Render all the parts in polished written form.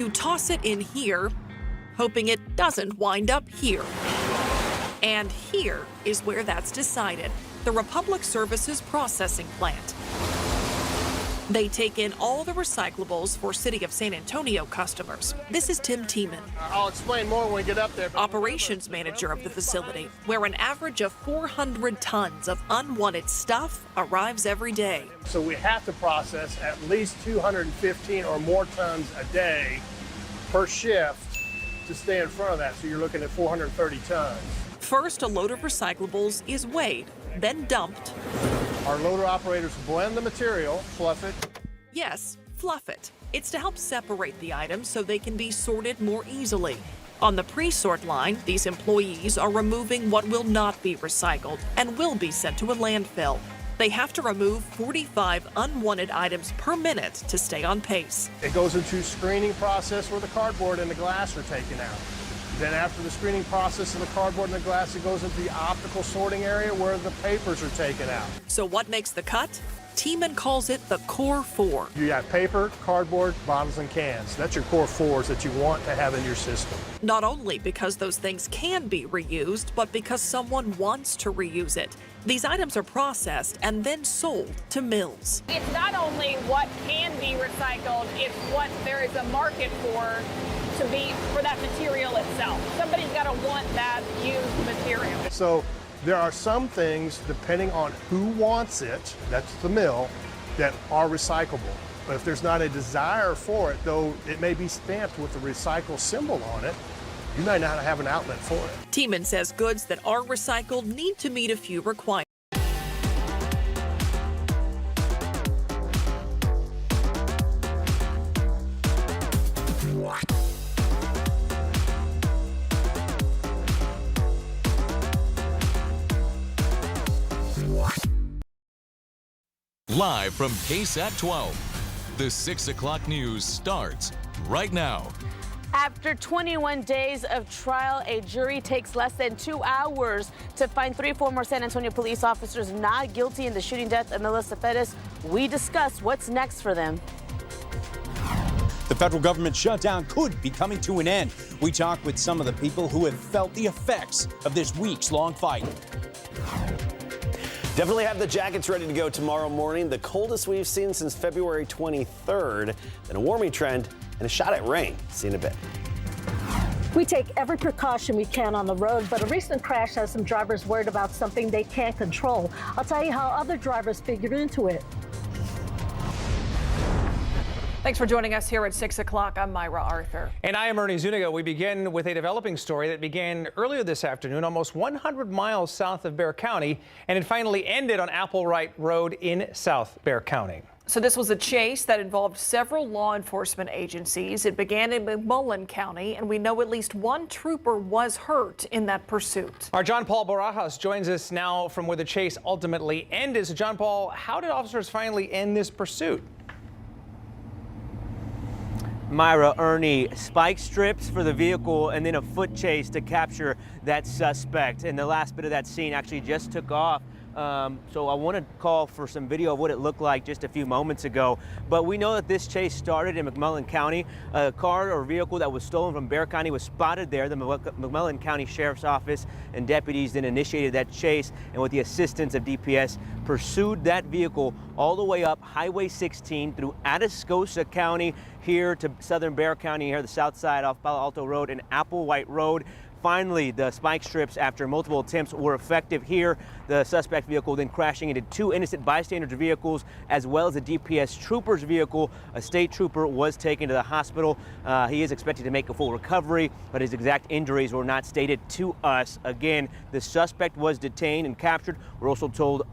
You toss it in here, hoping it doesn't wind up here. And here is where that's decided, the Republic Services processing plant. They take in all the recyclables for City of San Antonio customers. This is Tim Tiemann. I'll explain more when we get up there. Operations manager of the facility, where an average of 400 tons of unwanted stuff arrives every day. So we have to process at least 215 or more tons a day per shift to stay in front of that. So you're looking at 430 tons. First, a load of recyclables is weighed, then dumped. Our loader operators blend the material, fluff it. Yes, fluff it. It's to help separate the items so they can be sorted more easily. On the pre-sort line, these employees are removing what will not be recycled and will be sent to a landfill. They have to remove 45 unwanted items per minute to stay on pace. It goes into a screening process where the cardboard and the glass are taken out. Then after the screening process of the cardboard and the glass, it goes into the optical sorting area where the papers are taken out. So what makes the cut? Tiemann calls it the core four. You got paper, cardboard, bottles, and cans. That's your core fours that you want to have in your system. Not only because those things can be reused, but because someone wants to reuse it. These items are processed and then sold to mills. It's not only what can be recycled, it's what there is a market for that material itself. Somebody's got to want that used material. So there are some things, depending on who wants it, that's the mill, that are recyclable. But if there's not a desire for it, though it may be stamped with the recycle symbol on it, you may not have an outlet for it. Tiemann says goods that are recycled need to meet a few requirements. Live from KSAT 12, the 6 o'clock news starts right now. After 21 days of trial, a jury takes less than 2 hours to find 3 former San Antonio police officers not guilty in the shooting death of Melissa Pettis. We discuss what's next for them. The federal government shutdown could be coming to an end. We talk with some of the people who have felt the effects of this weeks-long fight. Definitely have the jackets ready to go tomorrow morning. The coldest we've seen since February 23rd. Then a warming trend and a shot at rain. See in a bit. We take every precaution we can on the road, but a recent crash has some drivers worried about something they can't control. I'll tell you how other drivers figured into it. Thanks for joining us here at 6 o'clock. I'm Myra Arthur. And I am Ernie Zuniga. We begin with a developing story that began earlier this afternoon, almost 100 miles south of Bexar County, and it finally ended on Applewright Road in South Bexar County. So this was a chase that involved several law enforcement agencies. It began in McMullen County, and we know at least one trooper was hurt in that pursuit. Our John Paul Barajas joins us now from where the chase ultimately ended. So John Paul, how did officers finally end this pursuit? Myra, Ernie, spike strips for the vehicle and then a foot chase to capture that suspect. And the last bit of that scene actually just took off. So I want to call for some video of what it looked like just a few moments ago. But we know that this chase started in McMullen County. A car or vehicle that was stolen from Bexar County was spotted there. The McMullen County Sheriff's Office and deputies then initiated that chase, and with the assistance of DPS, pursued that vehicle all the way up Highway 16 through Atascosa County here to southern Bexar County, here the south side off Palo Alto Road and Applewright Road. Finally, the spike strips, after multiple attempts, were effective here. The suspect vehicle then crashing into 2 innocent bystanders' vehicles, as well as a DPS trooper's vehicle. A state trooper was taken to the hospital. He is expected to make a full recovery, but his exact injuries were not stated to us. Again, the suspect was detained and captured. We're also told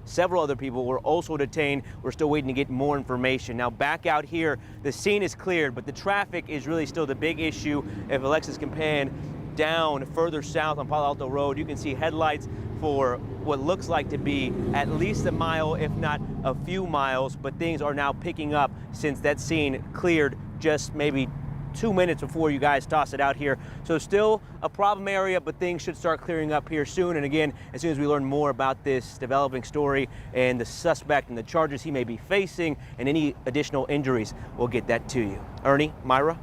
several other people were also detained. We're still waiting to get more information. Now, back out here, the scene is cleared, but the traffic is really still the big issue. If Alexis can pan down further south on Palo Alto Road, you can see headlights for what looks like to be at least a mile, if not a few miles, but things are now picking up since that scene cleared just maybe 2 minutes before you guys toss it out here. So still a problem area, but things should start clearing up here soon. And again, as soon as we learn more about this developing story and the suspect and the charges he may be facing and any additional injuries, we'll get that to you. Ernie, Myra?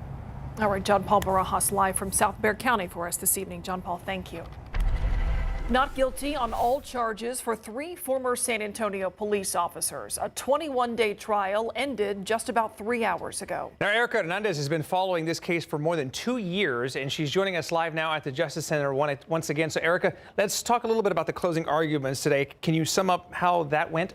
All right, John Paul Barajas live from South Bexar County for us this evening. John Paul, thank you. Not guilty on all charges for 3 former San Antonio police officers. A 21-day trial ended just about 3 hours ago. Now, Erica Hernandez has been following this case for more than 2 years, and she's joining us live now at the Justice Center once again. So, Erica, let's talk a little bit about the closing arguments today. Can you sum up how that went?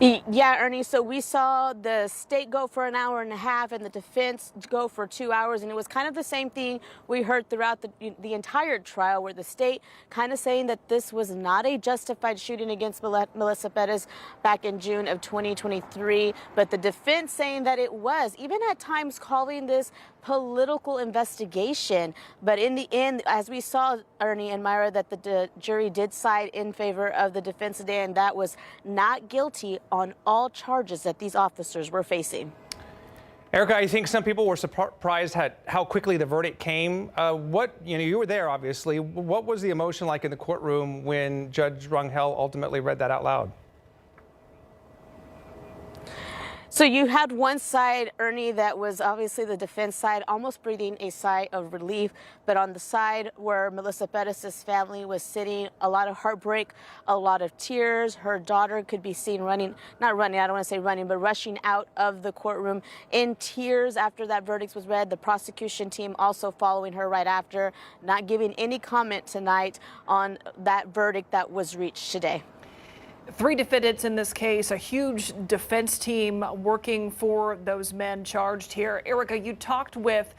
Yeah, Ernie, so we saw the state go for an hour and a half and the defense go for 2 hours, and it was kind of the same thing we heard throughout the entire trial, where the state kind of saying that this was not a justified shooting against Melissa Perez back in June of 2023, but the defense saying that it was, even at times calling this political investigation. But in the end, as we saw, Ernie and Myra, that the jury did side in favor of the defense today, and that was not guilty on all charges that these officers were facing. Erica, I think some people were surprised at how quickly the verdict came. You were there, obviously. What was the emotion like in the courtroom when Judge Rangel ultimately read that out loud? So you had one side, Ernie, that was obviously the defense side, almost breathing a sigh of relief. But on the side where Melissa Perez's family was sitting, a lot of heartbreak, a lot of tears. Her daughter could be seen running, not running, I don't want to say running, but rushing out of the courtroom in tears after that verdict was read. The prosecution team also following her right after, not giving any comment tonight on that verdict that was reached today. 3 defendants in this case, a huge defense team working for those men charged here. Erica, you talked with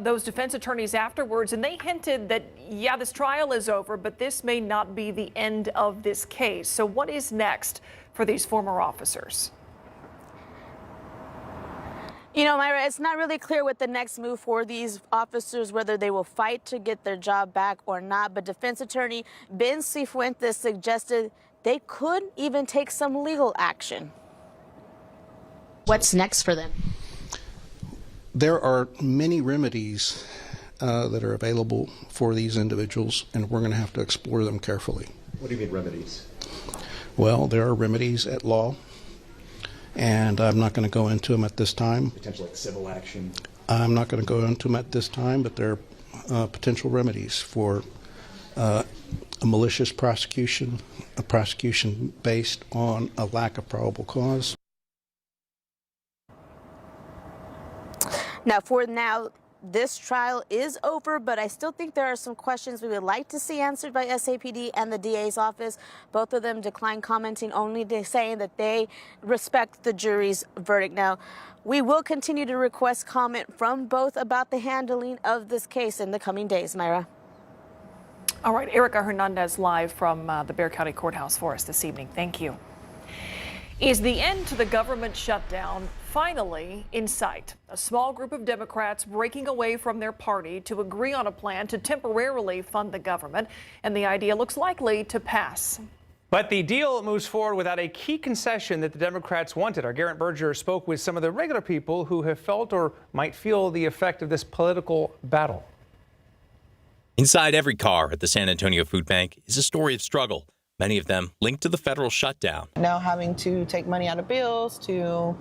those defense attorneys afterwards, and they hinted that, yeah, this trial is over, but this may not be the end of this case. So what is next for these former officers? You know, Myra, it's not really clear what the next move for these officers, whether they will fight to get their job back or not. But defense attorney Ben Cifuentes suggested they could even take some legal action. What's next for them? There are many remedies that are available for these individuals, and we're going to have to explore them carefully. What do you mean remedies? Well, there are remedies at law, and I'm not going to go into them at this time. Potential like civil action? I'm not going to go into them at this time, but there are potential remedies for a malicious prosecution, a prosecution based on a lack of probable cause. Now, for now, this trial is over, but I still think there are some questions we would like to see answered by SAPD and the DA's office. Both of them declined commenting, only saying that they respect the jury's verdict. Now, we will continue to request comment from both about the handling of this case in the coming days. Myra. All right, Erica Hernandez live from the Bexar County Courthouse for us this evening. Thank you. Is the end to the government shutdown finally in sight? A small group of Democrats breaking away from their party to agree on a plan to temporarily fund the government, and the idea looks likely to pass. But the deal moves forward without a key concession that the Democrats wanted. Our Garrett Berger spoke with some of the regular people who have felt or might feel the effect of this political battle. Inside every car at the San Antonio Food Bank is a story of struggle, many of them linked to the federal shutdown. Now having to take money out of bills to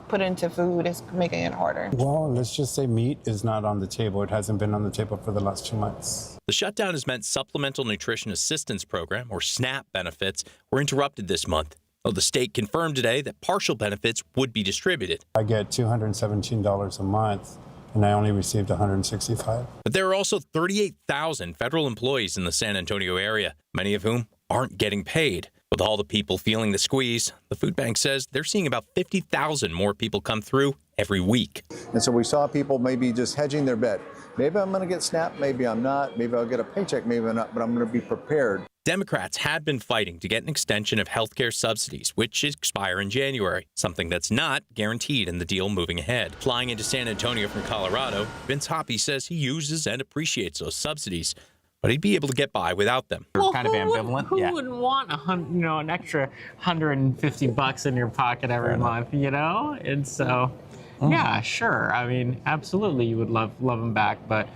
put into food is making it harder. Well, let's just say meat is not on the table. It hasn't been on the table for the last 2 months. The shutdown has meant Supplemental Nutrition Assistance Program, or SNAP, benefits were interrupted this month. Though the state confirmed today that partial benefits would be distributed. I get $217 a month, and I only received $165. But there are also 38,000 federal employees in the San Antonio area, many of whom aren't getting paid. With all the people feeling the squeeze, the food bank says they're seeing about 50,000 more people come through every week. And so we saw people maybe just hedging their bet. Maybe I'm going to get SNAP, maybe I'm not. Maybe I'll get a paycheck, maybe I'm not, but I'm going to be prepared. Democrats had been fighting to get an extension of health care subsidies, which expire in January, something that's not guaranteed in the deal moving ahead. Flying into San Antonio from Colorado, Vince Hoppy says he uses and appreciates those subsidies, but he'd be able to get by without them. Well, kind of ambivalent. Who wouldn't want an extra $150 in your pocket every month, And so Yeah, sure. I mean, absolutely, you would love them back, but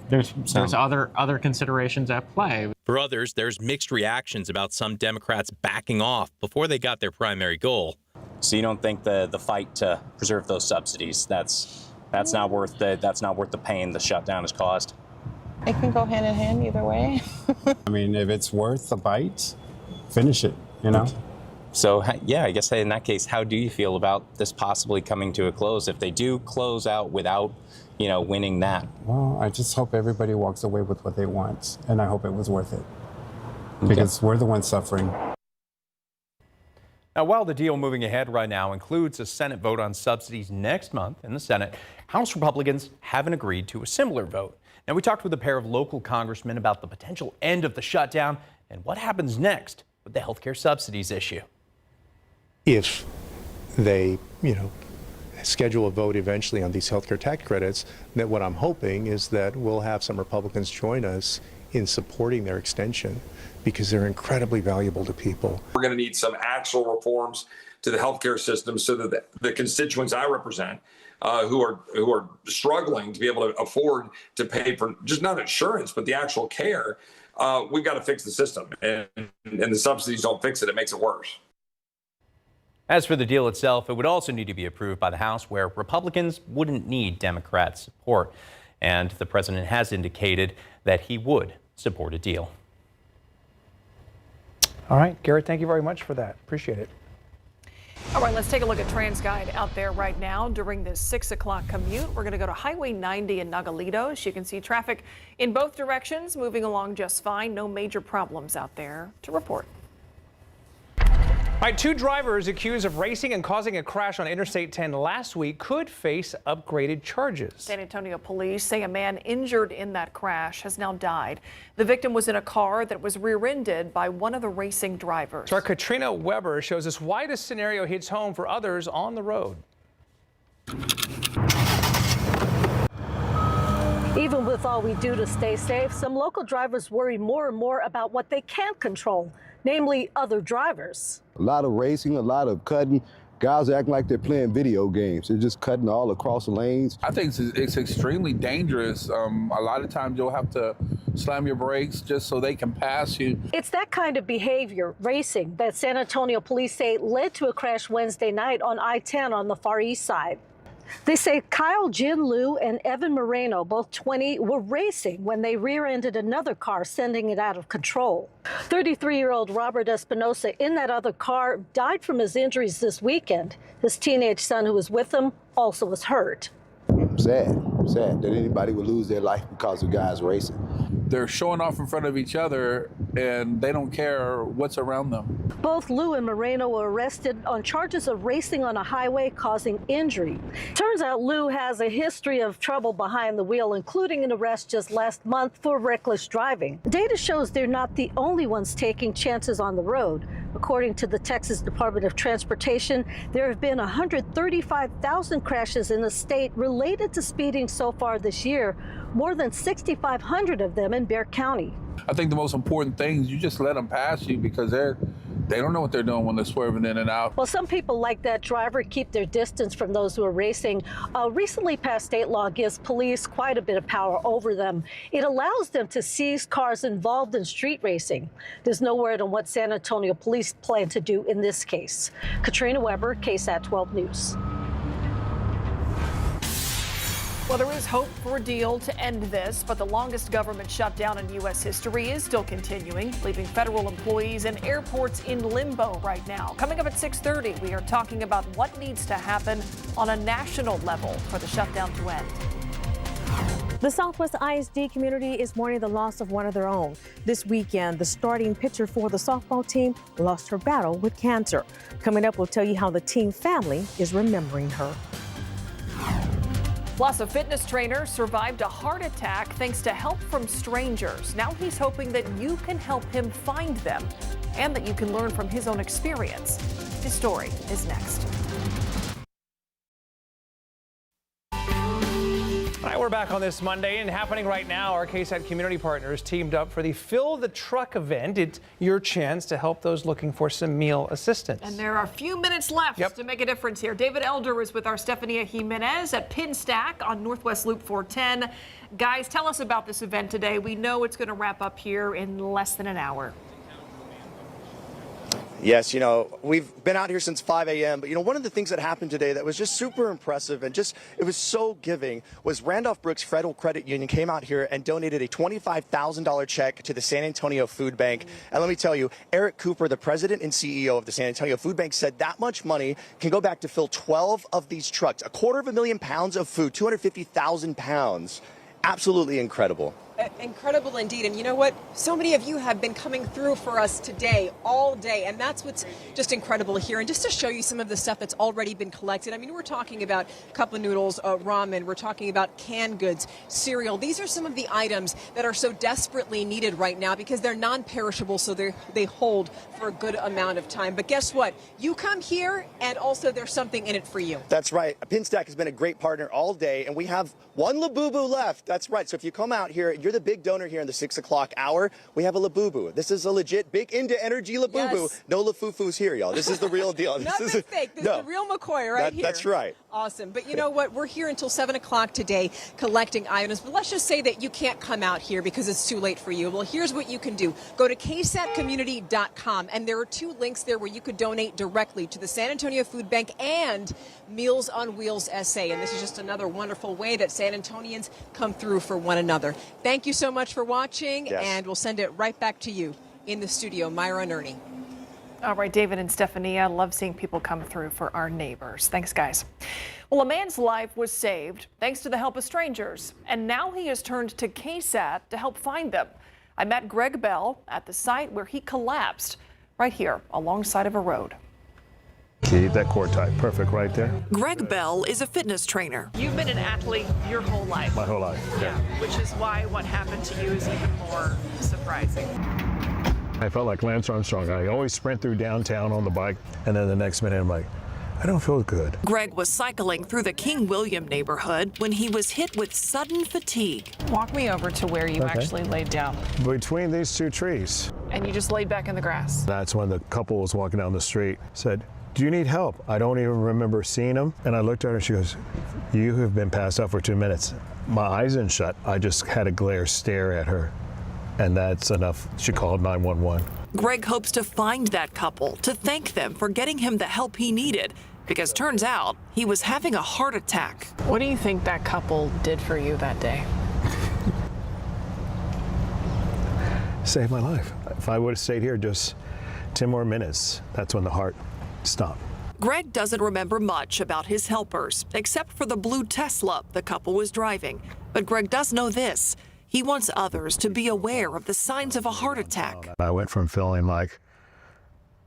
there's other considerations at play. For others, there's mixed reactions about some Democrats backing off before they got their primary goal. So you don't think the fight to preserve those subsidies, that's not worth the pain the shutdown has caused? It can go hand in hand either way. I mean, if it's worth the fight, finish it, you know? So, yeah, I guess in that case, how do you feel about this possibly coming to a close if they do close out without, winning that? Well, I just hope everybody walks away with what they want, and I hope it was worth it. Because we're the ones suffering. Now, while the deal moving ahead right now includes a Senate vote on subsidies next month in the Senate, House Republicans haven't agreed to a similar vote. Now, we talked with a pair of local congressmen about the potential end of the shutdown and what happens next with the health care subsidies issue. If they, schedule a vote eventually on these healthcare tax credits, that what I'm hoping is that we'll have some Republicans join us in supporting their extension because they're incredibly valuable to people. We're going to need some actual reforms to the healthcare system so that the constituents I represent who are struggling to be able to afford to pay for just not insurance, but the actual care, we've got to fix the system. And the subsidies don't fix it. It makes it worse. As for the deal itself, it would also need to be approved by the House, where Republicans wouldn't need Democrat support. And the president has indicated that he would support a deal. All right, Garrett, thank you very much for that. Appreciate it. All right, let's take a look at TransGuide out there right now during this 6 o'clock commute. We're going to go to Highway 90 in Nogalitos. You can see traffic in both directions moving along just fine. No major problems out there to report. All right, 2 drivers accused of racing and causing a crash on Interstate 10 last week could face upgraded charges. San Antonio police say a man injured in that crash has now died. The victim was in a car that was rear-ended by one of the racing drivers. So our Katrina Weber shows us why this scenario hits home for others on the road. Even with all we do to stay safe, some local drivers worry more and more about what they can't control, namely other drivers. A lot of racing, a lot of cutting. Guys are acting like they're playing video games. They're just cutting all across the lanes. I think it's extremely dangerous. A lot of times you'll have to slam your brakes just so they can pass you. It's that kind of behavior, racing, that San Antonio police say led to a crash Wednesday night on I-10 on the Far East Side. They say Kyle Jin Liu and Evan Moreno, both 20, were racing when they rear-ended another car, sending it out of control. 33-year-old Robert Espinosa in that other car died from his injuries this weekend. His teenage son, who was with him, also was hurt. Sad that anybody would lose their life because of guys racing. They're showing off in front of each other, and they don't care what's around them. Both Liu and Moreno were arrested on charges of racing on a highway causing injury. Turns out Liu has a history of trouble behind the wheel, including an arrest just last month for reckless driving. Data shows they're not the only ones taking chances on the road. According to the Texas Department of Transportation, there have been 135,000 crashes in the state related to speeding so far this year, more than 6,500 of them in Bexar County. I think the most important thing is you just let them pass you because they don't know what they're doing when they're swerving in and out. Well, some people like that driver keep their distance from those who are racing. A recently passed state law gives police quite a bit of power over them. It allows them to seize cars involved in street racing. There's no word on what San Antonio police plan to do in this case. Katrina Weber, KSAT 12 News. Well, there is hope for a deal to end this, but the longest government shutdown in U.S. history is still continuing, leaving federal employees and airports in limbo right now. Coming up at 6:30, we are talking about what needs to happen on a national level for the shutdown to end. The Southwest ISD community is mourning the loss of one of their own. This weekend, the starting pitcher for the softball team lost her battle with cancer. Coming up, we'll tell you how the team family is remembering her. Plus, a fitness trainer survived a heart attack thanks to help from strangers. Now he's hoping that you can help him find them and that you can learn from his own experience. His story is next. All right, We're back on this Monday, and happening right now, our KSAT community partners teamed up for the Fill the Truck event. It's your chance to help those looking for some meal assistance. And there are a few minutes left to make a difference here. David Elder is with our Stefania Jimenez at Pinstack on Northwest Loop 410. Guys, tell us about this event today. We know it's going to wrap up here in less than an hour. Yes, you know, we've been out here since 5 a.m., but, you know, one of the things that happened today that was just super impressive and just, it was so giving was Randolph Brooks Federal Credit Union came out here and donated a $25,000 check to the San Antonio Food Bank. And let me tell you, Eric Cooper, the president and CEO of the San Antonio Food Bank, said that much money can go back to fill 12 of these trucks, 250,000 pounds of food, 250,000 pounds. Absolutely incredible. Incredible indeed. And you know what? So many of you have been coming through for us today, all day. And that's what's just incredible here. And just to show you some of the stuff that's already been collected. I mean, we're talking about cup of noodles, ramen. We're talking about canned goods, cereal. These are some of the items that are so desperately needed right now because they're non-perishable, so they hold for a good amount of time. But guess what? You come here, and also there's something in it for you. That's right. Pinstack has been a great partner all day, and we have one Labubu left. That's right. So if you come out here, you're the big donor here in the 6 o'clock hour. We have a Labubu. This is a legit big into energy Labubu. Yes. No LaFuFus here, y'all. This is the real deal. Nothing fake. This is the real McCoy right here. That's right. Awesome. But you know what? We're here until 7 o'clock today collecting items. But let's just say that you can't come out here because it's too late for you. Well, here's what you can do. Go to ksatcommunity.com, and there are 2 links there where you could donate directly to the San Antonio Food Bank and Meals on Wheels SA. And this is just another wonderful way that San Antonians come through for one another. Thank you so much for watching, and we'll send it right back to you in the studio, Myra and Ernie. All right, David and Stefania, love seeing people come through for our neighbors. Thanks, guys. Well, a man's life was saved thanks to the help of strangers, and now he has turned to KSAT to help find them. I met Greg Bell at the site where he collapsed, right here alongside of a road. Keep that cord tight. Perfect right there. Greg Bell is a fitness trainer. You've been an athlete your whole life. My whole life, yeah. Which is why what happened to you is even more surprising. I felt like Lance Armstrong. I always sprint through downtown on the bike, and then the next minute I'm like, I don't feel good. Greg was cycling through the King William neighborhood when he was hit with sudden fatigue. Walk me over to where you actually laid down. Between these 2 trees. And you just laid back in the grass. That's when the couple was walking down the street, said, do you need help? I don't even remember seeing him. And I looked at her and she goes, you have been passed out for 2 minutes. My eyes didn't shut. I just had a glare stare at her. And that's enough. She called 911. Greg hopes to find that couple to thank them for getting him the help he needed, because turns out he was having a heart attack. What do you think that couple did for you that day? Saved my life. If I would have stayed here just 10 more minutes, that's when the heart stopped. Greg doesn't remember much about his helpers, except for the blue Tesla the couple was driving. But Greg does know this. He wants others to be aware of the signs of a heart attack. I went from feeling like,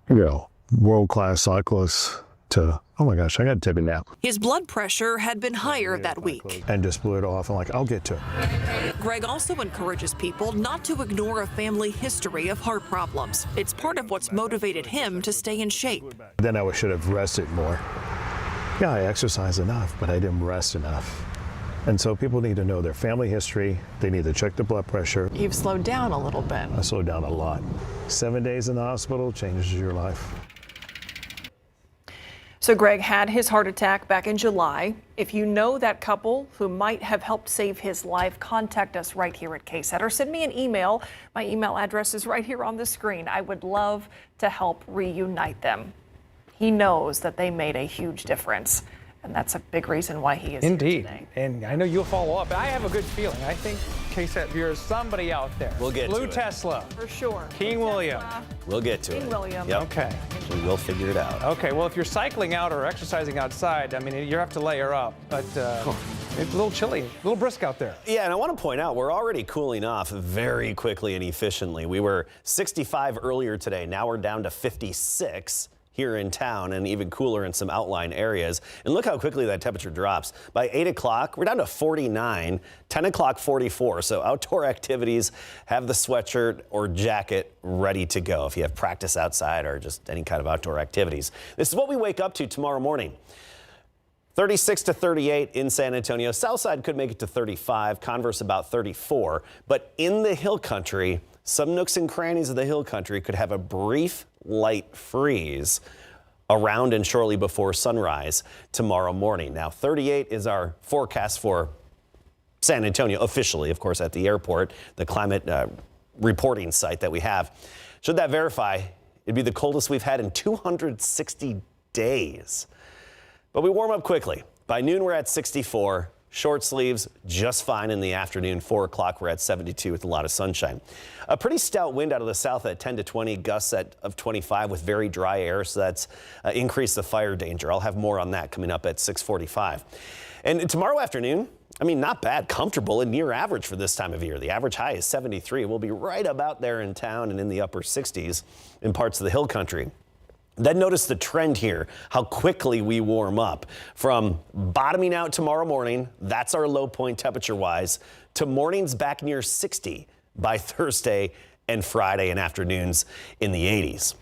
world-class cyclist to, oh my gosh, I got to take a nap. His blood pressure had been higher that week. And just blew it off. I'm like, I'll get to it. Greg also encourages people not to ignore a family history of heart problems. It's part of what's motivated him to stay in shape. Then I should have rested more. Yeah, I exercised enough, but I didn't rest enough. And so people need to know their family history. They need to check the blood pressure. You've slowed down a little bit. I slowed down a lot. 7 days in the hospital changes your life. So Greg had his heart attack back in July. If you know that couple who might have helped save his life, contact us right here at KSAT or send me an email. My email address is right here on the screen. I would love to help reunite them. He knows that they made a huge difference. And that's a big reason why he is Indeed. here today. And I know you'll follow up. I have a good feeling. I think KSAT viewers, somebody out there. We'll get Blue to it. Tesla. For sure. King William. We'll get to it. King William. Yep. Okay. We will figure it out. Okay, well, if you're cycling out or exercising outside, I mean, you have to layer up. But it's a little chilly, a little brisk out there. Yeah, and I want to point out, we're already cooling off very quickly and efficiently. We were 65 earlier today. Now we're down to 56. Here in town, and even cooler in some outlying areas. And look how quickly that temperature drops. By 8 o'clock, we're down to 49, 10 o'clock, 44. So outdoor activities, have the sweatshirt or jacket ready to go if you have practice outside or just any kind of outdoor activities. This is what we wake up to tomorrow morning. 36 to 38 in San Antonio. Southside could make it to 35, Converse about 34. But in the hill country, some nooks and crannies of the hill country could have a brief light freeze around and shortly before sunrise tomorrow morning. Now, 38 is our forecast for San Antonio, officially, of course, at the airport, the climate reporting site that we have. Should that verify, it'd be the coldest we've had in 260 days. But we warm up quickly. By noon, we're at 64. Short sleeves, just fine in the afternoon. 4 o'clock, we're at 72 with a lot of sunshine. A pretty stout wind out of the south at 10 to 20, gusts of 25 with very dry air, so that's increased the fire danger. I'll have more on that coming up at 6:45. And tomorrow afternoon, I mean, not bad, comfortable and near average for this time of year. The average high is 73. We'll be right about there in town and in the upper 60s in parts of the hill country. Then notice the trend here, how quickly we warm up from bottoming out tomorrow morning. That's our low point temperature wise, to mornings back near 60 by Thursday and Friday, and afternoons in the 80s.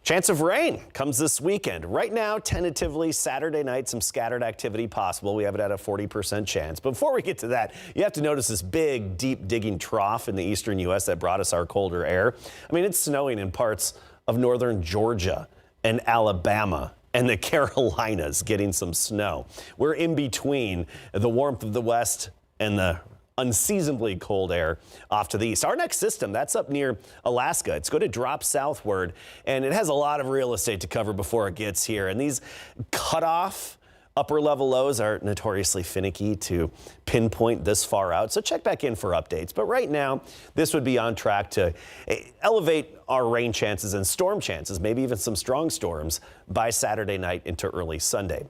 Chance of rain comes this weekend. Right now, tentatively Saturday night, some scattered activity possible. We have it at a 40% chance. But before we get to that, you have to notice this big, deep digging trough in the eastern U.S. that brought us our colder air. I mean, it's snowing in parts of northern Georgia and Alabama and the Carolinas, getting some snow. We're in between the warmth of the west and the unseasonably cold air off to the east. Our next system, that's up near Alaska. It's going to drop southward, and it has a lot of real estate to cover before it gets here. And these cutoff upper level lows are notoriously finicky to pinpoint this far out, so check back in for updates. But right now, this would be on track to elevate our rain chances and storm chances, maybe even some strong storms by Saturday night into early Sunday.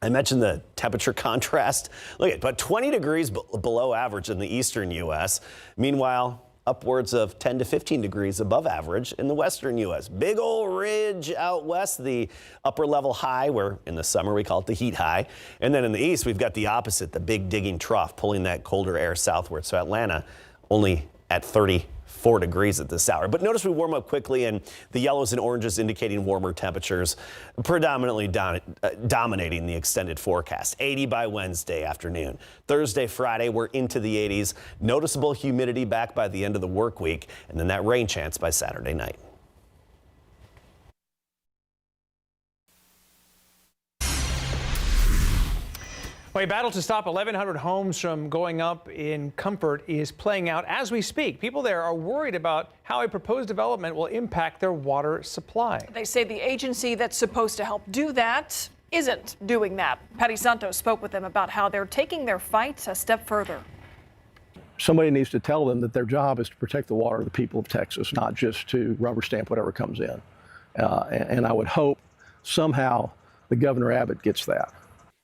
I mentioned the temperature contrast. Look at, but 20 degrees below average in the eastern U.S. Meanwhile, upwards of 10 to 15 degrees above average in the western U.S. Big old ridge out west, the upper level high, where in the summer we call it the heat high. And then in the east, we've got the opposite, the big digging trough pulling that colder air southward. So Atlanta only at 34 degrees at this hour. But notice we warm up quickly, and the yellows and oranges indicating warmer temperatures, predominantly dominating the extended forecast. 80 by Wednesday afternoon. Thursday, Friday, we're into the 80s. Noticeable humidity back by the end of the work week, and then that rain chance by Saturday night. Well, a battle to stop 1,100 homes from going up in Comfort is playing out as we speak. People there are worried about how a proposed development will impact their water supply. They say the agency that's supposed to help do that isn't doing that. Patty Santos spoke with them about how they're taking their fight a step further. Somebody needs to tell them that their job is to protect the water of the people of Texas, not just to rubber stamp whatever comes in. And I would hope somehow the Governor Abbott gets that.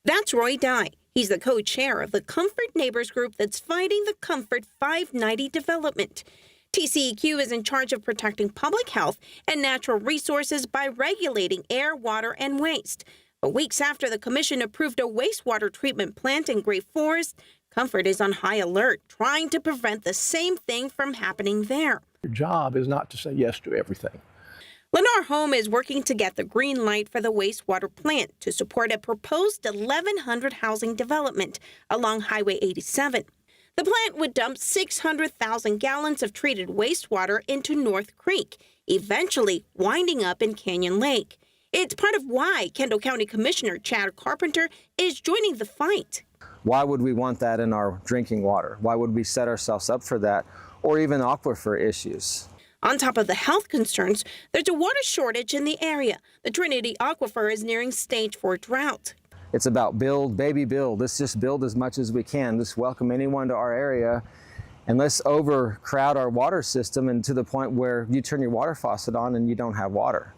That's Roy Dye. He's the co-chair of the Comfort Neighbors Group that's fighting the Comfort 590 development. TCEQ is in charge of protecting public health and natural resources by regulating air, water, and waste. But weeks after the commission approved a wastewater treatment plant in Great Forest, Comfort is on high alert, trying to prevent the same thing from happening there. Your job is not to say yes to everything. Lennar Home is working to get the green light for the wastewater plant to support a proposed 1,100 housing development along Highway 87. The plant would dump 600,000 gallons of treated wastewater into North Creek, eventually winding up in Canyon Lake. It's part of why Kendall County Commissioner Chad Carpenter is joining the fight. Why would we want that in our drinking water? Why would we set ourselves up for that, or even aquifer issues? On top of the health concerns, there's a water shortage in the area. The Trinity Aquifer is nearing stage 4 drought. It's about build, baby build. Let's just build as much as we can. Let's welcome anyone to our area, and let's overcrowd our water system and to the point where you turn your water faucet on and you don't have water.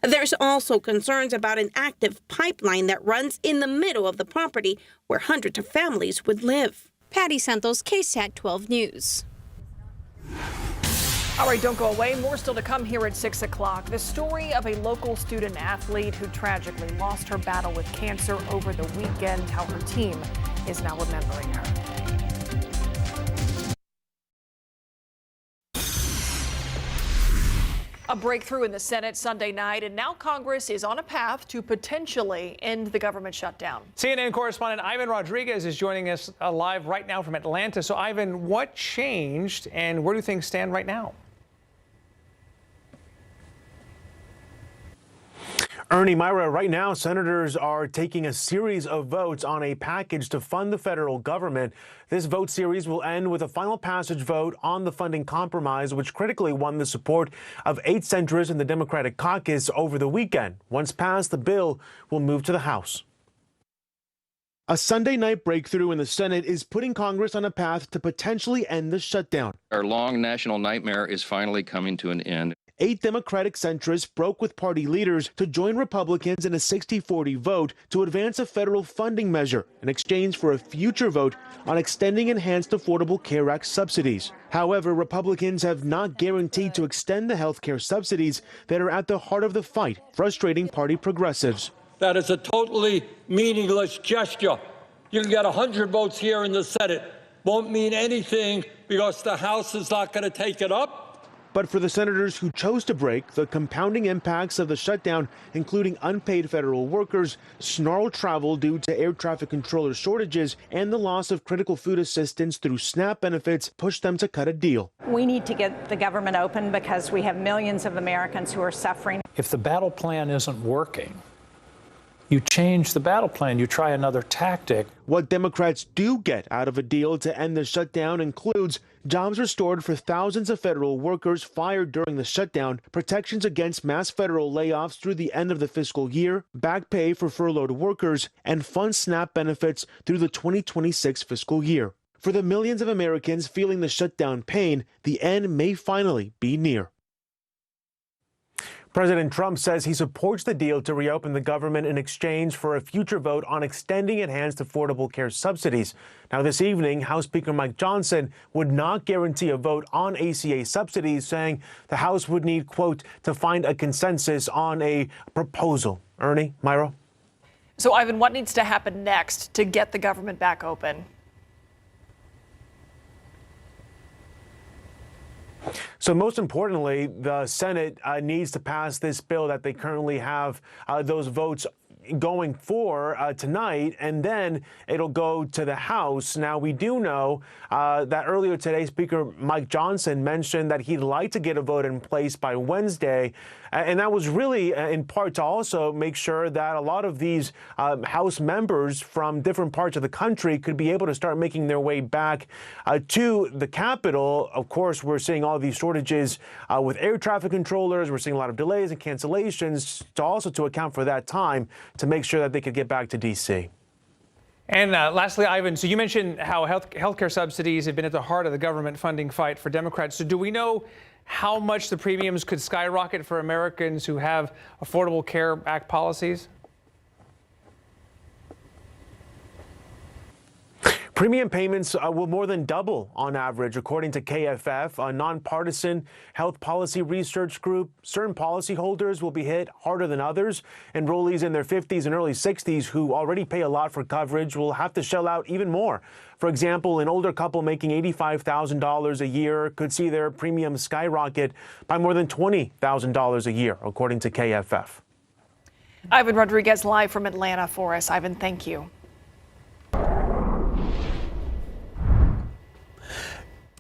There's also concerns about an active pipeline that runs in the middle of the property where hundreds of families would live. Patty Santos, KSAT 12 News. All right, don't go away. More still to come here at 6 o'clock. The story of a local student athlete who tragically lost her battle with cancer over the weekend, how her team is now remembering her. A A breakthrough in the Senate Sunday night, and now Congress is on a path to potentially end the government shutdown. CNN correspondent Ivan Rodriguez is joining us live right now from Atlanta. So, Ivan, what changed and where do things stand right now? Ernie, Myra, right now, senators are taking a series of votes on a package to fund the federal government. This vote series will end with a final passage vote on the funding compromise, which critically won the support of 8 senators in the Democratic caucus over the weekend. Once passed, the bill will move to the House. A Sunday night breakthrough in the Senate is putting Congress on a path to potentially end the shutdown. Our long national nightmare is finally coming to an end. 8 Democratic centrists broke with party leaders to join Republicans in a 60-40 vote to advance a federal funding measure in exchange for a future vote on extending enhanced Affordable Care Act subsidies. However, Republicans have not guaranteed to extend the health care subsidies that are at the heart of the fight, frustrating party progressives. That is a totally meaningless gesture. You can get 100 votes here in the Senate. Won't mean anything because the House is not going to take it up. But for the senators who chose to break, the compounding impacts of the shutdown, including unpaid federal workers, snarled travel due to air traffic controller shortages, and the loss of critical food assistance through SNAP benefits, pushed them to cut a deal. We need to get the government open because we have millions of Americans who are suffering. If the battle plan isn't working, you change the battle plan, you try another tactic. What Democrats do get out of a deal to end the shutdown includes jobs restored for thousands of federal workers fired during the shutdown, protections against mass federal layoffs through the end of the fiscal year, back pay for furloughed workers, and fund SNAP benefits through the 2026 fiscal year. For the millions of Americans feeling the shutdown pain, the end may finally be near. President Trump says he supports the deal to reopen the government in exchange for a future vote on extending enhanced Affordable Care subsidies. Now, this evening, House Speaker Mike Johnson would not guarantee a vote on ACA subsidies, saying the House would need, quote, to find a consensus on a proposal. Ernie, Myra? So, Ivan, what needs to happen next to get the government back open? So most importantly, the Senate needs to pass this bill that they currently have those votes going for tonight, and then it'll go to the House. Now, we do know that earlier today, Speaker Mike Johnson mentioned that he'd like to get a vote in place by Wednesday. And that was really in part to also make sure that a lot of these House members from different parts of the country could be able to start making their way back to the Capitol. Of course, we're seeing all these shortages with air traffic controllers. We're seeing a lot of delays and cancellations to account for that time to make sure that they could get back to D.C. And lastly, Ivan, so you mentioned how healthcare subsidies have been at the heart of the government funding fight for Democrats. So do we know how much the premiums could skyrocket for Americans who have Affordable Care Act policies? Premium payments will more than double on average, according to KFF, a nonpartisan health policy research group. Certain policyholders will be hit harder than others. Enrollees in their 50s and early 60s who already pay a lot for coverage will have to shell out even more. For example, an older couple making $85,000 a year could see their premium skyrocket by more than $20,000 a year, according to KFF. Ivan Rodriguez live from Atlanta for us. Ivan, thank you.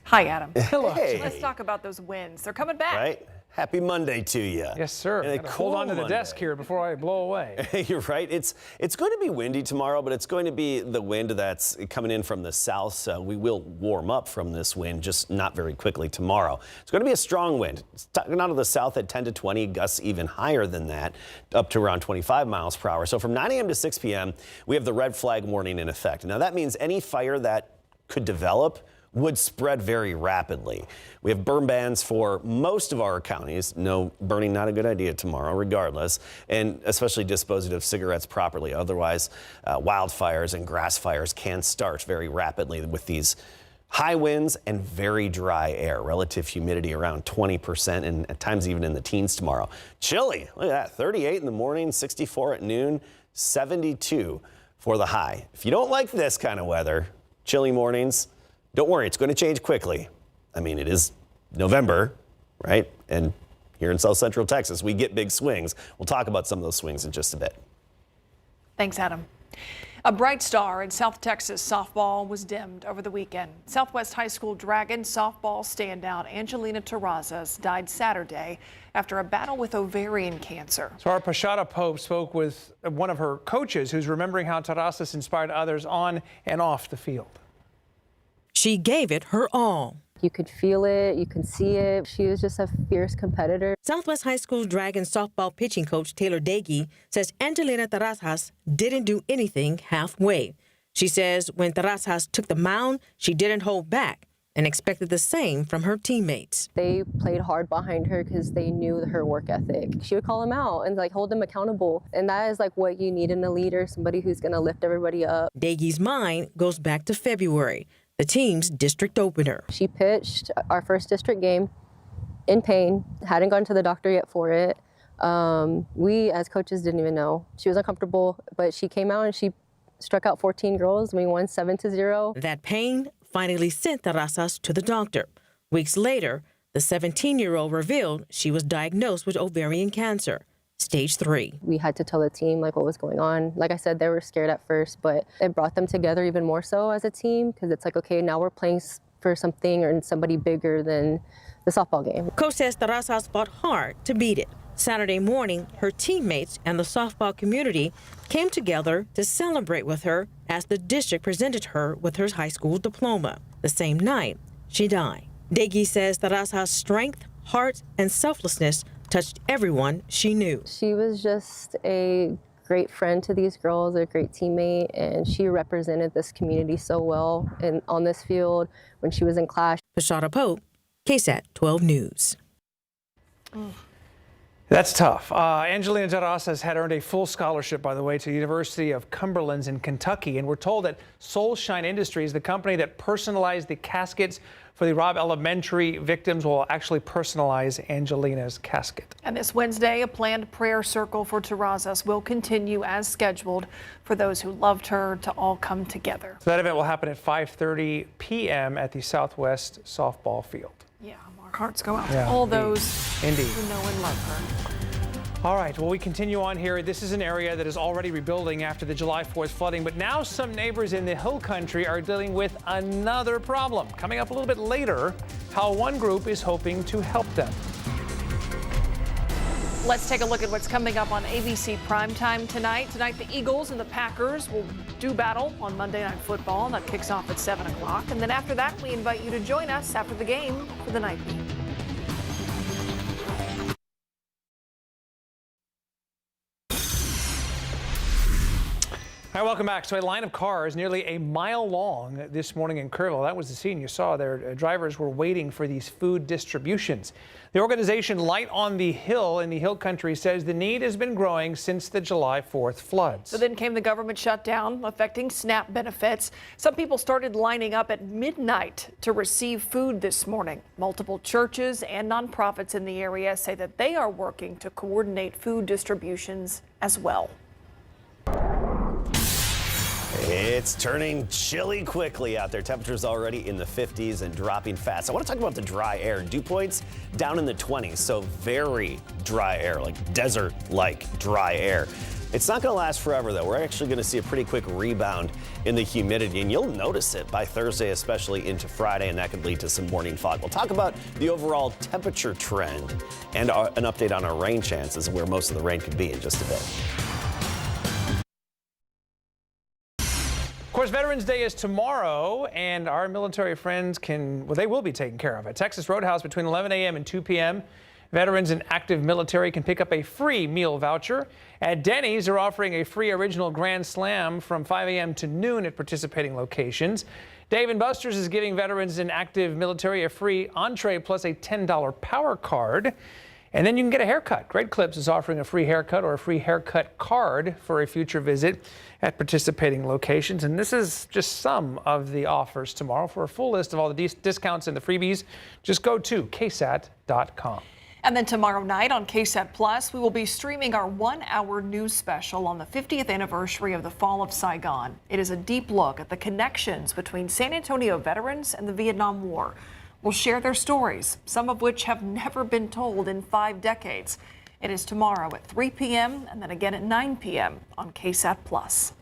Hi, Adam. Hello. Hey. Let's talk about those wins. They're coming back. Right? Happy Monday to you. Yes, sir. And hold on to the desk here before I blow away. You're right. It's going to be windy tomorrow, but it's going to be the wind that's coming in from the south. So we will warm up from this wind, just not very quickly tomorrow. It's going to be a strong wind. It's coming out of the south at 10 to 20, gusts even higher than that, up to around 25 miles per hour. So from 9 a.m. to 6 p.m., we have the red flag warning in effect. Now that means any fire that could develop would spread very rapidly. We have burn bans for most of our counties. No, burning not a good idea tomorrow, regardless, and especially disposing of cigarettes properly. Otherwise, wildfires and grass fires can start very rapidly with these high winds and very dry air. Relative humidity around 20% and at times even in the teens tomorrow. Chilly, look at that, 38 in the morning, 64 at noon, 72 for the high. If you don't like this kind of weather, chilly mornings, don't worry, it's going to change quickly. I mean, it is November, right? And Here in South Central Texas, we get big swings. We'll talk about some of those swings in just a bit. Thanks, Adam. A bright star in South Texas softball was dimmed over the weekend. Southwest High School Dragon softball standout Angelina Terrazas died Saturday after a battle with ovarian cancer. So our Pashada Pope spoke with one of her coaches who's remembering how Terrazas inspired others on and off the field. She gave it her all. You could feel it, you could see it. She was just a fierce competitor. Southwest High School Dragon softball pitching coach Taylor Dagey says Angelina Terrazas didn't do anything halfway. She says when Terrazas took the mound, she didn't hold back and expected the same from her teammates. They played hard behind her because they knew her work ethic. She would call them out and hold them accountable. And that is what you need in a leader, somebody who's going to lift everybody up. Dagey's mind goes back to February, the team's district opener. She pitched our first district game in pain, hadn't gone to the doctor yet for it. We as coaches didn't even know. She was uncomfortable, but she came out and she struck out 14 girls. We won 7-0. That pain finally sent Terrazas to the doctor. Weeks later, the 17-year-old revealed she was diagnosed with ovarian cancer, stage 3. We had to tell the team what was going on. Like I said, they were scared at first, but it brought them together even more so as a team because it's okay, now we're playing for something or somebody bigger than the softball game. Coach says Terrazas fought hard to beat it. Saturday morning, her teammates and the softball community came together to celebrate with her as the district presented her with her high school diploma. The same night, she died. Dagey says Terrazas' strength, heart, and selflessness touched everyone she knew. She was just a great friend to these girls, a great teammate, and she represented this community so well on this field when she was in class. Pashada Pope, KSAT 12 News. That's tough. Angelina Terrazas had earned a full scholarship, by the way, to the University of Cumberland in Kentucky. And we're told that Soulshine Industries, the company that personalized the caskets for the Robb Elementary victims, will actually personalize Angelina's casket. And this Wednesday, a planned prayer circle for Terrazas will continue as scheduled for those who loved her to all come together. So that event will happen at 5:30 p.m. at the Southwest softball field. Yeah, our hearts go out to all those who know and love her. All right, well, we continue on here. This is an area that is already rebuilding after the July 4th flooding, but now some neighbors in the Hill Country are dealing with another problem. Coming up a little bit later, how one group is hoping to help them. Let's take a look at what's coming up on ABC Primetime tonight. Tonight, the Eagles and the Packers will do battle on Monday Night Football. That kicks off at 7 o'clock. And then after that, we invite you to join us after the game for the night beat. All right, welcome back. So a line of cars nearly a mile long this morning in Kerrville. That was the scene you saw there. Drivers were waiting for these food distributions. The organization Light on the Hill in the Hill Country says the need has been growing since the July 4th floods. So then came the government shutdown affecting SNAP benefits. Some people started lining up at midnight to receive food this morning. Multiple churches and nonprofits in the area say that they are working to coordinate food distributions as well. It's turning chilly quickly out there. Temperatures already in the 50s and dropping fast. I want to talk about the dry air. Dew points down in the 20s, so very dry air, like desert-like dry air. It's not going to last forever, though. We're actually going to see a pretty quick rebound in the humidity, and you'll notice it by Thursday, especially into Friday, and that could lead to some morning fog. We'll talk about the overall temperature trend and an update on our rain chances and where most of the rain could be in just a bit. Of course, Veterans Day is tomorrow, and our military friends they will be taken care of. At Texas Roadhouse between 11 a.m. and 2 p.m., veterans and active military can pick up a free meal voucher. At Denny's, they're offering a free original Grand Slam from 5 a.m. to noon at participating locations. Dave & Buster's is giving veterans and active military a free entree plus a $10 power card. And then you can get a haircut. Great Clips is offering a free haircut or a free haircut card for a future visit at participating locations. And this is just some of the offers tomorrow. For a full list of all the discounts and the freebies, just go to KSAT.com. And then tomorrow night on KSAT Plus, we will be streaming our 1-hour news special on the 50th anniversary of the fall of Saigon. It is a deep look at the connections between San Antonio veterans and the Vietnam War. will share their stories, some of which have never been told in 5 decades. It is tomorrow at 3 p.m. and then again at 9 p.m. on KSAT Plus.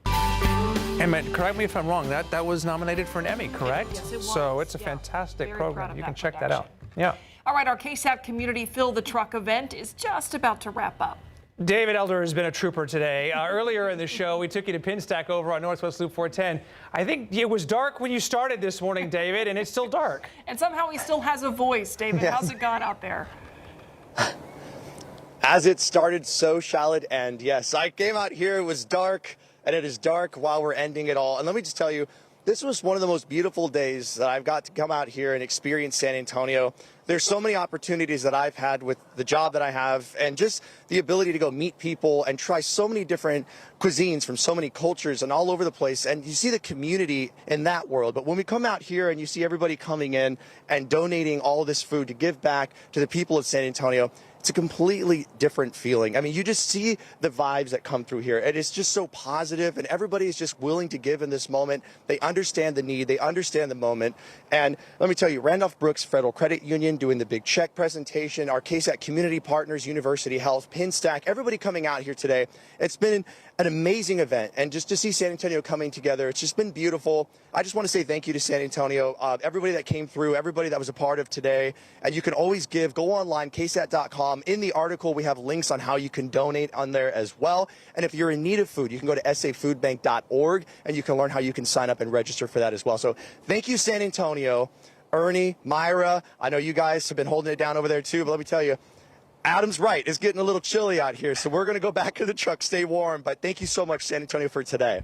And correct me if I'm wrong, that was nominated for an Emmy, correct? Yes, it was. So it's a Yeah. fantastic Very program. proud of You that can check that out. Yeah. All right, our KSAT Community Fill the Truck event is just about to wrap up. David Elder has been a trooper today. Earlier in the show, we took you to Pinstack over on Northwest Loop 410. I think it was dark when you started this morning, David, and it's still dark. And somehow he still has a voice. David, Yes. how's it gone out there? As it started, so shall it end. Yes, I came out here, it was dark, and it is dark while we're ending it all. And let me just tell you, this was one of the most beautiful days that I've got to come out here and experience San Antonio. There's so many opportunities that I've had with the job that I have and just the ability to go meet people and try so many different cuisines from so many cultures and all over the place. And you see the community in that world. But when we come out here and you see everybody coming in and donating all this food to give back to the people of San Antonio, it's a completely different feeling. I mean, you just see the vibes that come through here. It is just so positive, and everybody is just willing to give in this moment. They understand the need. They understand the moment. And let me tell you, Randolph Brooks Federal Credit Union doing the big check presentation, our KSAT community partners, University Health, Pinstack, everybody coming out here today. It's been an amazing event, and just to see San Antonio coming together, it's just been beautiful. I just want to say thank you to San Antonio, everybody that came through, everybody that was a part of today. And you can always give. Go online, ksat.com. In the article, we have links on how you can donate on there as well. And if you're in need of food, you can go to safoodbank.org, and you can learn how you can sign up and register for that as well. So thank you, San Antonio. Ernie, Myra, I know you guys have been holding it down over there too, but let me tell you, Adam's right. It's getting a little chilly out here, so we're going to go back to the truck, stay warm. But thank you so much, San Antonio, for today.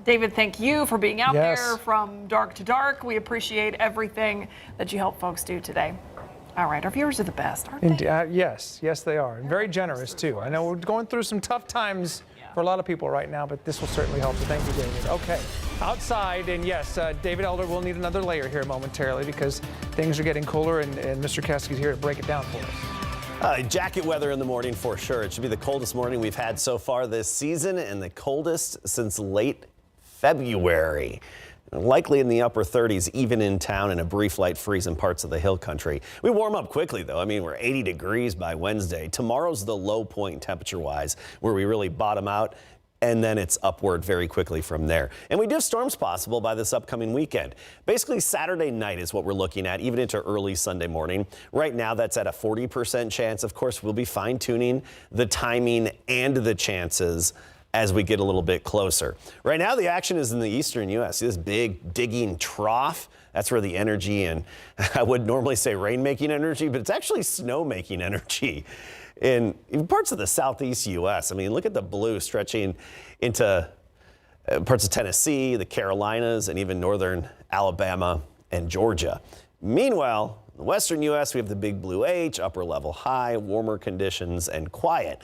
David, thank you for being out Yes. there from dark to dark. We appreciate everything that you help folks do today. All right, our viewers are the best, aren't they? Yes, they are. And very generous, too. I know we're going through some tough times for a lot of people right now, but this will certainly help. So thank you, David. Okay, outside, and yes, David Elder will need another layer here momentarily because things are getting cooler, and Mr. Kesky's here to break it down for us. Jacket weather in the morning for sure. It should be the coldest morning we've had so far this season and the coldest since late February. Likely in the upper 30s, even in town, and a brief light freeze in parts of the hill country. We warm up quickly, though. I mean, we're 80 degrees by Wednesday. Tomorrow's the low point temperature-wise, where we really bottom out, and then it's upward very quickly from there. And we do have storms possible by this upcoming weekend. Basically, Saturday night is what we're looking at, even into early Sunday morning. Right now, that's at a 40% chance. Of course, we'll be fine-tuning the timing and the chances as we get a little bit closer. Right now, the action is in the eastern U.S. See this big digging trough? That's where the energy, and I would normally say rain-making energy, but it's actually snow-making energy in parts of the southeast U.S. I mean, look at the blue stretching into parts of Tennessee, the Carolinas, and even northern Alabama and Georgia. Meanwhile, in the western U.S., we have the big blue H, upper level high, warmer conditions, and quiet.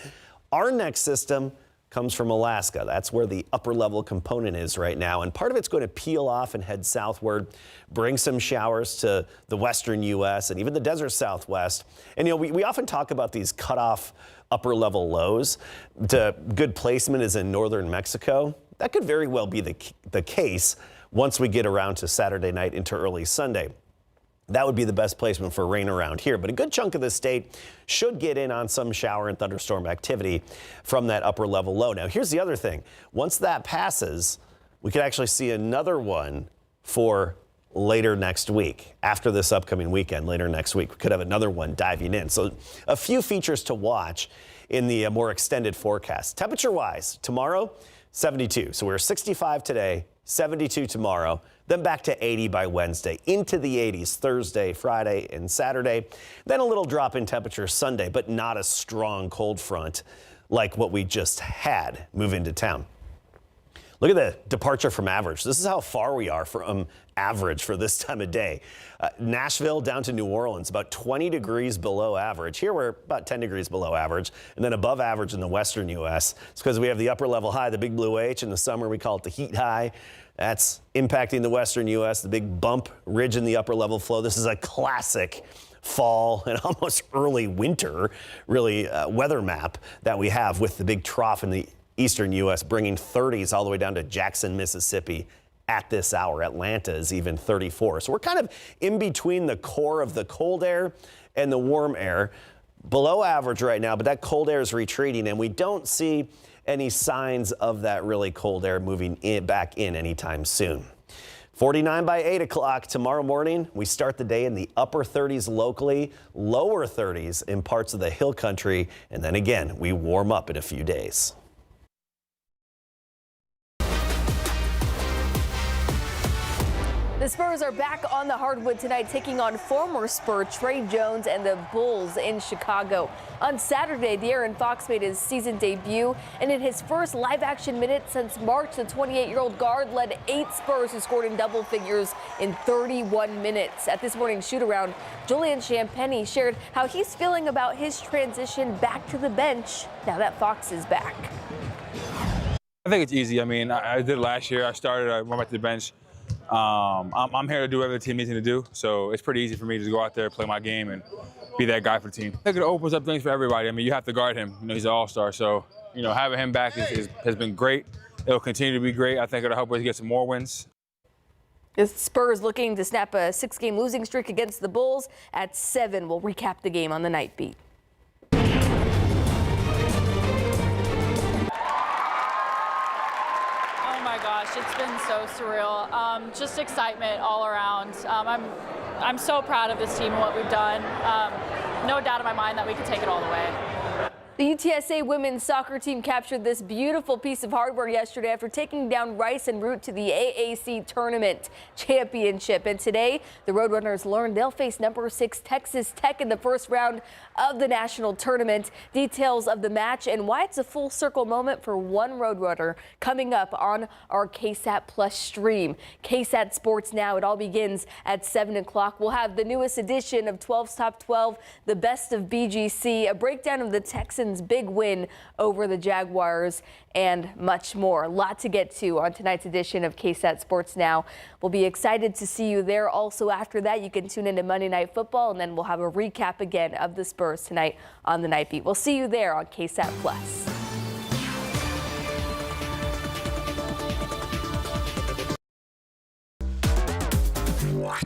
Our next system comes from Alaska. That's where the upper level component is right now. And part of it's going to peel off and head southward, bring some showers to the western U.S. and even the desert southwest. And, you know, we often talk about these cutoff upper level lows. The good placement is in northern Mexico. That could very well be the case once we get around to Saturday night into early Sunday. That would be the best placement for rain around here. But a good chunk of the state should get in on some shower and thunderstorm activity from that upper level low. Now, here's the other thing. Once that passes, we could actually see another one for later next week. After this upcoming weekend, later next week, we could have another one diving in. So a few features to watch in the more extended forecast. Temperature-wise, tomorrow, 72. So we're 65 today, 72 tomorrow. Then back to 80 by Wednesday, into the 80s Thursday, Friday, and Saturday. Then a little drop in temperature Sunday, but not a strong cold front like what we just had move into town. Look at the departure from average. This is how far we are from average for this time of day. Nashville down to New Orleans, about 20 degrees below average. Here we're about 10 degrees below average, and then above average in the western U.S. It's because we have the upper level high, the big blue H. In the summer, we call it the heat high. That's impacting the western U.S., the big bump ridge in the upper level flow. This is a classic fall and almost early winter, really, weather map that we have with the big trough in the eastern U.S. bringing 30s all the way down to Jackson, Mississippi at this hour. Atlanta is even 34. So we're kind of in between the core of the cold air and the warm air. Below average right now, but that cold air is retreating, and we don't see any signs of that really cold air moving back in anytime soon. 49 by 8 o'clock tomorrow morning. We start the day in the upper 30s locally, lower 30s in parts of the hill country, and then again, we warm up in a few days. The Spurs are back on the hardwood tonight, taking on former Spur Trey Jones and the Bulls in Chicago. On Saturday, De'Aaron Fox made his season debut, and in his first live-action minute since March, the 28-year-old guard led 8 Spurs who scored in double figures in 31 minutes. At this morning's shoot-around, Julian Champagnie shared how he's feeling about his transition back to the bench now that Fox is back. I think it's easy. I mean, I did it last year. I went back to the bench. I'm here to do whatever the team needs me to do, so it's pretty easy for me to just go out there, play my game, and be that guy for the team. I think it opens up things for everybody. I mean, you have to guard him. You know, he's an all-star, so having him back has been great. It'll continue to be great. I think it'll help us get some more wins. The Spurs looking to snap a 6-game losing streak against the Bulls at 7. We'll recap the game on the Night Beat. It's been so surreal. Just excitement all around. I'm so proud of this team and what we've done. No doubt in my mind that we can take it all the way. The UTSA women's soccer team captured this beautiful piece of hardware yesterday after taking down Rice en route to the AAC Tournament Championship. And today, the Roadrunners learned they'll face number 6 Texas Tech in the first round of the national tournament. Details of the match and why it's a full circle moment for one Roadrunner coming up on our KSAT Plus stream. KSAT Sports Now. It all begins at 7 o'clock. We'll have the newest edition of 12's Top 12, the best of BGC, a breakdown of the Texans' big win over the Jaguars, and much more. A lot to get to on tonight's edition of KSAT Sports Now. We'll be excited to see you there. Also, after that, you can tune into Monday Night Football, and then we'll have a recap again of the Spurs tonight on the Night Beat. We'll see you there on KSAT Plus. What?